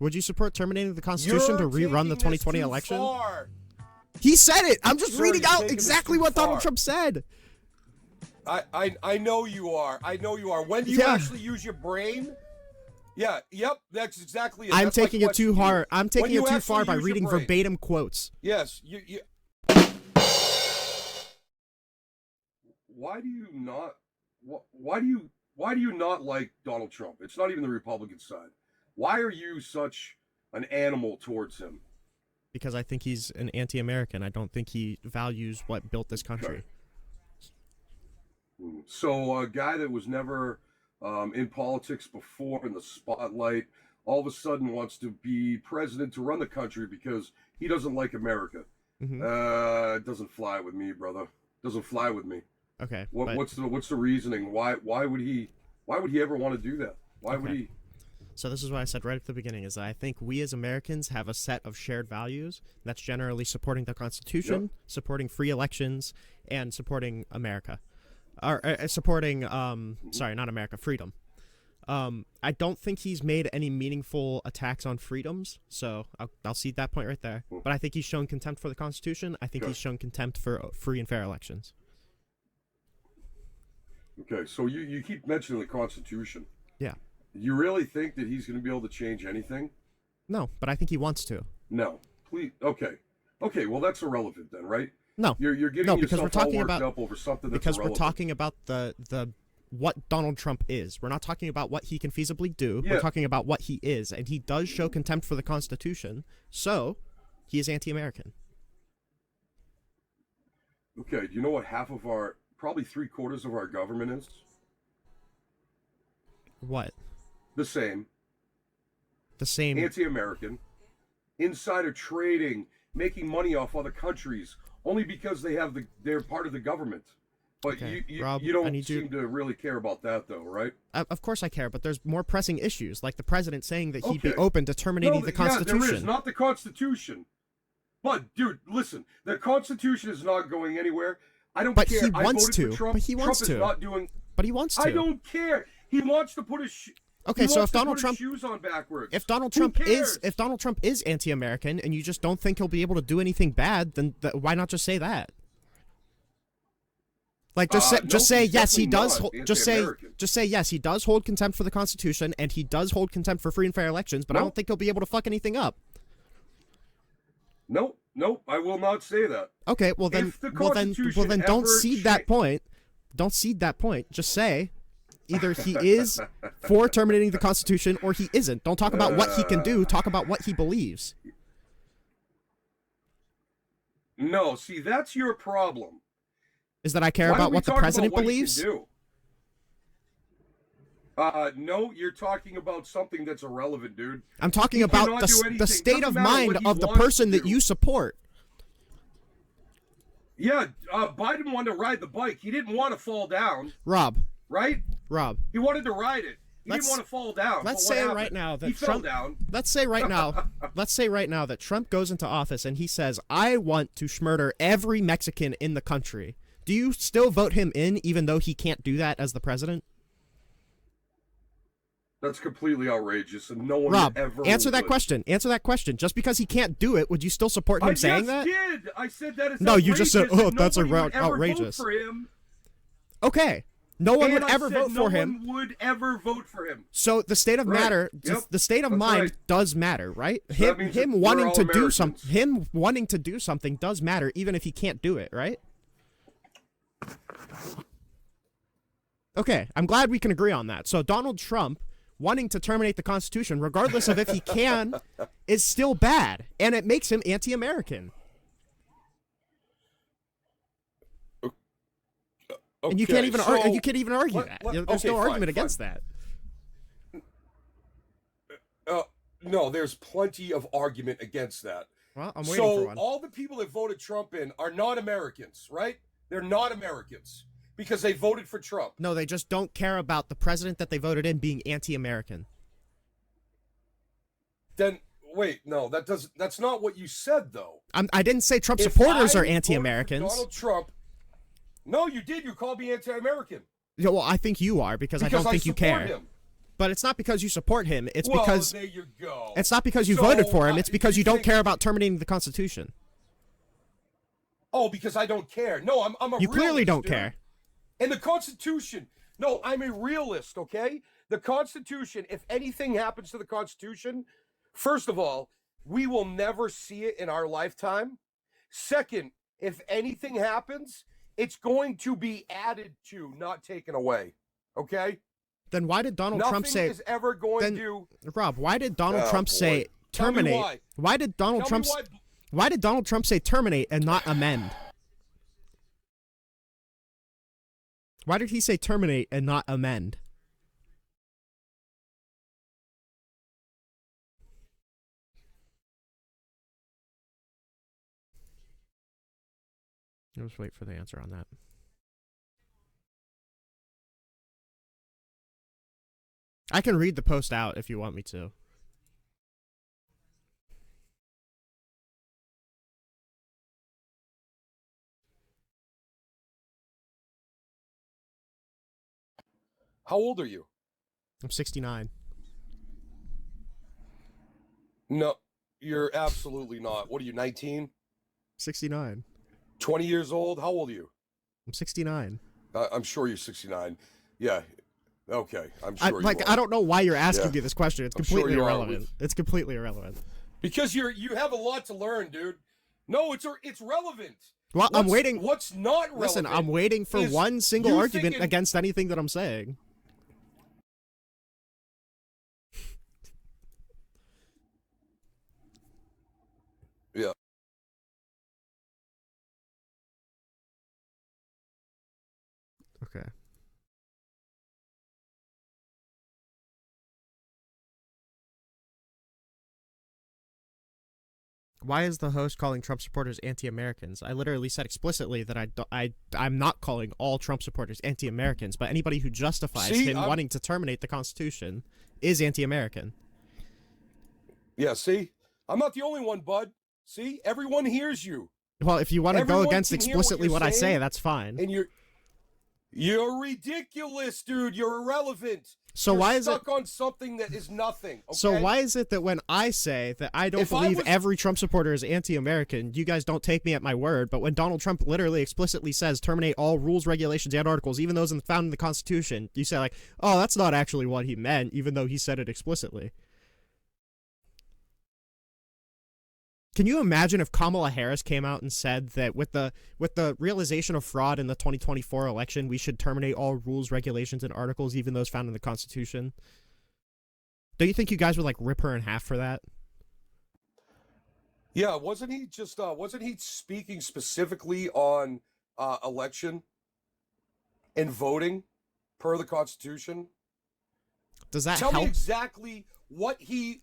Would you support terminating the Constitution to rerun the 2020 election? Far. He said it. I'm just reading out exactly what Donald Trump said. I know you are. I know you are. When do you actually use your brain? Yeah. Yep. That's exactly it. I'm taking it too hard. I'm taking it too far by reading verbatim quotes. Yes. You. Why do you not? Why do you not like Donald Trump? It's not even the Republican side. Why are you such an animal towards him? Because I think he's an anti-American. I don't think he values what built this country. Okay. So a guy that was never in politics before, in the spotlight, all of a sudden wants to be president to run the country because he doesn't like America. It doesn't fly with me, brother. Doesn't fly with me. Okay. What's the reasoning? Why would he ever want to do that? Why would he? So this is what I said right at the beginning, is that I think we as Americans have a set of shared values. That's generally supporting the Constitution, supporting free elections, and supporting America. Or supporting, sorry, not America, freedom. I don't think he's made any meaningful attacks on freedoms, so I'll cede that point right there. But I think he's shown contempt for the Constitution. I think he's shown contempt for free and fair elections. Okay, so you keep mentioning the Constitution. Yeah. You really think that he's going to be able to change anything? No, but I think he wants to. No, please. Okay, well that's irrelevant then, right? No, you're getting yourself all worked up over something that's because irrelevant. we're talking about the what Donald Trump is. We're not talking about what he can feasibly do. Yeah. We're talking about what he is, and he does show contempt for the Constitution. So, he is anti-American. Okay, do you know what probably 3/4 of our government is? What? The same. The same. Anti-American. Insider trading, making money off other countries, only because they're part of the government. But okay. you Rob, don't seem to really care about that, though, right? Of course I care, but there's more pressing issues, like the president saying that he'd be open to terminating the Constitution. Yeah, there is, not the Constitution. But, dude, listen, the Constitution is not going anywhere. I don't care. But he wants to. Trump. But he wants Trump to. Is not doing... But he wants to. I don't care. He wants to put his... Okay, so if Donald Trump shoes on backwards. if Donald Trump is anti-American and you just don't think he'll be able to do anything bad, then why not just say that? Like just say yes, he does. Just say yes, he does hold contempt for the Constitution and he does hold contempt for free and fair elections, but I don't think he'll be able to fuck anything up. Nope, I will not say that. Okay, well then don't cede that point. Don't cede that point. Just say either he is for terminating the Constitution or he isn't. Don't talk about what he can do. Talk about what he believes. No, see, that's your problem. Is that I care about what the president believes? No, you're talking about something that's irrelevant, dude. I'm talking about the state of mind of the person that you support. Yeah, Biden wanted to ride the bike. He didn't want to fall down. Rob. Right? Rob. He wanted to ride it. He didn't want to fall down. Let's say right now that Trump fell down. Let's say right now that Trump goes into office and he says, "I want to murder every Mexican in the country." Do you still vote him in even though he can't do that as the president? That's completely outrageous, and no one Rob, ever answer that question. Answer that question. Just because he can't do it, would you still support him saying that? I did. I said that is no, outrageous. You just said, "Oh, that's outrageous." Vote for him. Okay. No one would ever vote for him. No one would ever vote for him. So the state of matter, the state of mind does matter, right? So him wanting to do something does matter, even if he can't do it, right? Okay, I'm glad we can agree on that. So Donald Trump wanting to terminate the Constitution, regardless of if he can, is still bad, and it makes him anti-American. Okay, and you can't even argue that. There's no argument against that. No, there's plenty of argument against that. Well, I'm waiting for one. So all the people that voted Trump in are not Americans, right? They're not Americans because they voted for Trump. No, they just don't care about the president that they voted in being anti-American. Then wait, no, that's not what you said though. I didn't say Trump supporters are anti-Americans. Donald Trump. No, you did. You called me anti-American. Yeah, well, I think you are because I don't think you care. Him. But it's not because you support him. It's well, because there you go. It's not because you voted for him. It's because you don't care about terminating the Constitution. Oh, because I don't care. No, I'm a realist. You clearly don't dude. care. And the Constitution. No, I'm a realist, okay? The Constitution, if anything happens to the Constitution, first of all, we will never see it in our lifetime. Second, if anything happens, it's going to be added to, not taken away. Okay? Then why did Donald Trump say... Nothing is ever going to... Rob, why did Donald Trump say terminate? Tell me why. Why did Donald Trump... Why did Donald Trump say terminate and not amend? Why did he say terminate and not amend? I'll just wait for the answer on that. I can read the post out if you want me to. How old are you? I'm 69. No, you're absolutely not. What are you, 19? 69. 20 years old? How old are you? I'm 69. I'm sure you're 69. Yeah. Okay. I'm sure you are. I don't know why you're asking me this question. It's completely irrelevant. It's completely irrelevant. Because you have a lot to learn, dude. No, it's relevant. Well, I'm waiting. What's not relevant? Listen, I'm waiting for one single argument against anything that I'm saying. Yeah. Okay. Why is the host calling Trump supporters anti-Americans? I literally said explicitly that I'm not calling all Trump supporters anti-Americans, but anybody who justifies him wanting to terminate the Constitution is anti-American. Yeah, see? I'm not the only one, bud. See? Everyone hears you. Well, if you want to go against explicitly what I say, that's fine. And you're ridiculous, dude. You're irrelevant. So why is it stuck on something that is nothing? Okay? So why is it that when I say that I don't believe every Trump supporter is anti-American, you guys don't take me at my word? But when Donald Trump literally explicitly says terminate all rules, regulations, and articles, even those found in the Constitution, you say like, oh, that's not actually what he meant, even though he said it explicitly. Can you imagine if Kamala Harris came out and said that with the realization of fraud in the 2024 election, we should terminate all rules, regulations, and articles, even those found in the Constitution? Don't you think you guys would like rip her in half for that? Yeah, wasn't he speaking specifically on election and voting per the Constitution? Does that help? Tell me exactly what he...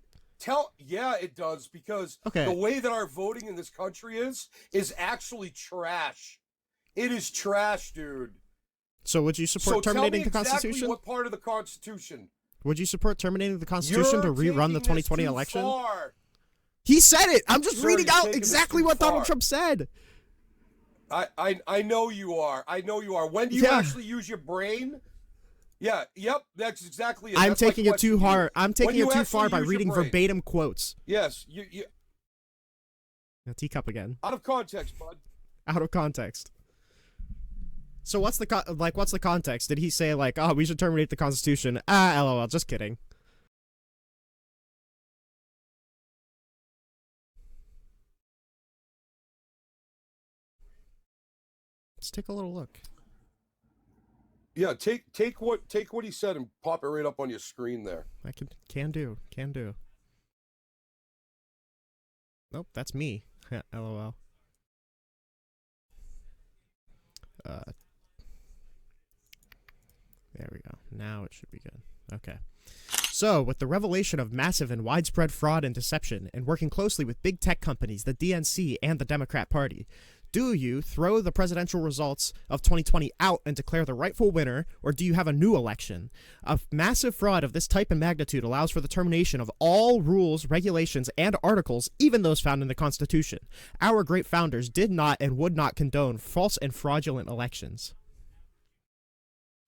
Yeah, it does, because the way that our voting in this country is actually trash. It is trash, dude. So would you support terminating the Constitution? Exactly what part of the Constitution? Would you support terminating the Constitution to rerun the 2020 election? Far. He said it. I'm just reading out exactly what Donald Trump said. I know you are. I know you are. When do you actually use your brain? Yeah, yep, that's exactly it. I'm taking it too hard. I'm taking it too far by reading verbatim quotes. Yes, you teacup again. Out of context, bud. Out of context. So what's the context? Did he say like, oh, we should terminate the Constitution? LOL, just kidding. Let's take a little look. Yeah, take what he said and pop it right up on your screen there. I can do. Nope, that's me. LOL. There we go. Now it should be good. Okay. So, with the revelation of massive and widespread fraud and deception, and working closely with big tech companies, the DNC, and the Democrat Party, do you throw the presidential results of 2020 out and declare the rightful winner, or do you have a new election? A massive fraud of this type and magnitude allows for the termination of all rules, regulations, and articles, even those found in the Constitution. Our great founders did not and would not condone false and fraudulent elections.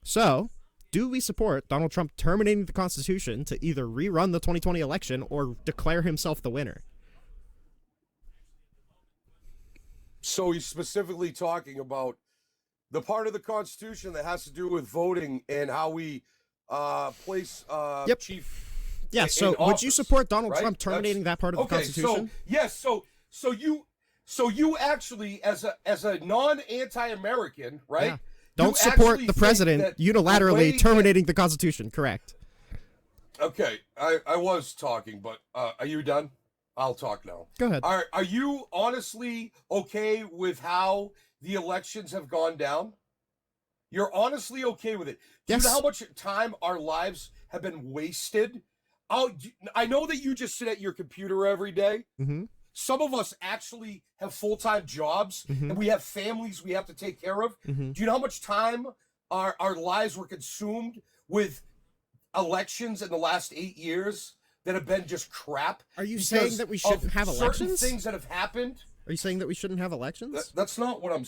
So, do we support Donald Trump terminating the Constitution to either rerun the 2020 election or declare himself the winner? So he's specifically talking about the part of the Constitution that has to do with voting and how we place chief. Yeah. So would you support Donald Trump terminating that part of the Constitution? So yes. So you actually, as a non-anti-American, right? Yeah. Don't support the president unilaterally terminating the Constitution. Correct. Okay, I was talking, but are you done? I'll talk now. Go ahead. Are you honestly okay with how the elections have gone down? You're honestly okay with it? Do Yes. you know how much time our lives have been wasted? I know that you just sit at your computer every day. Mm-hmm. Some of us actually have full-time jobs, and we have families we have to take care of. Mm-hmm. Do you know how much time our lives were consumed with elections in the last 8 years that have been just crap? Are you saying that we shouldn't have elections? Certain things that have happened. Are you saying that we shouldn't have elections? That's not what I'm.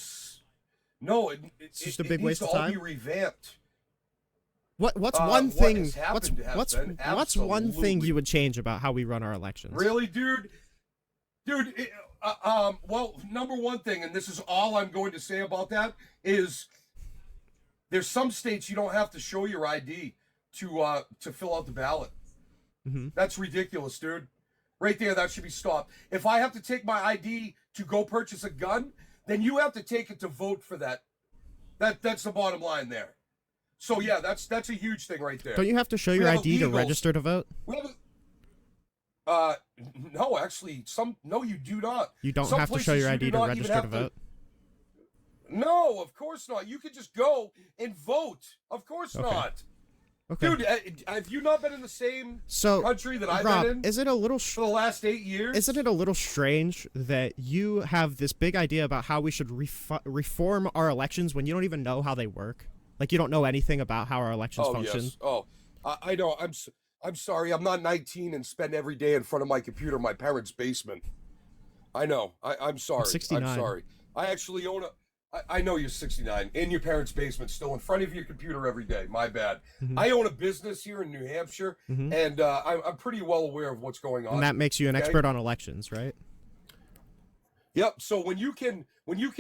No, it's just a big waste of time. It needs to all be revamped. What's one thing? What's one thing you would change about how we run our elections? Really, dude? Well, number one thing, and this is all I'm going to say about that, is there's some states you don't have to show your ID to fill out the ballot. Mm-hmm. That's ridiculous, dude. Right there, that should be stopped. If I have to take my ID to go purchase a gun, then you have to take it to vote for that. That's the bottom line there. So yeah, that's a huge thing right there. Don't you have to show your ID to register to vote? No, actually, no, you do not. You don't have to show your ID to register to vote? No, of course not. You could just go and vote. Of course not. Okay. Dude, have you not been in the same country that I've been in? Is it a little for the last 8 years? Isn't it a little strange that you have this big idea about how we should reform our elections when you don't even know how they work? Like, you don't know anything about how our elections function? Yes. Oh, I know. I'm sorry. I'm not 19 and spend every day in front of my computer in my parents' basement. I know. I'm sorry. I'm 69. I'm sorry. I actually own I know you're 69 in your parents' basement, still in front of your computer every day. My bad. Mm-hmm. I own a business here in New Hampshire, and I'm pretty well aware of what's going on. And that makes you an expert on elections, right? Yep. So when you can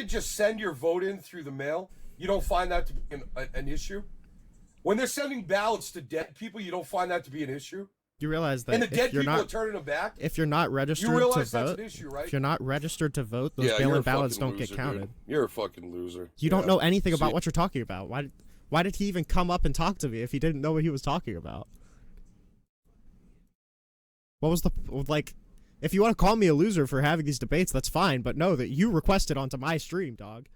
just send your vote in through the mail, you don't find that to be an issue. When they're sending ballots to dead people, you don't find that to be an issue. You realize that and the dead people are turning them back. If you're not registered to vote, that's an issue, right? If you're not registered to vote, those mail-in ballots don't get counted. Dude. You're a fucking loser. You don't know anything about what you're talking about. Why did he even come up and talk to me if he didn't know what he was talking about? What was if you want to call me a loser for having these debates, that's fine, but know that you requested onto my stream, dog.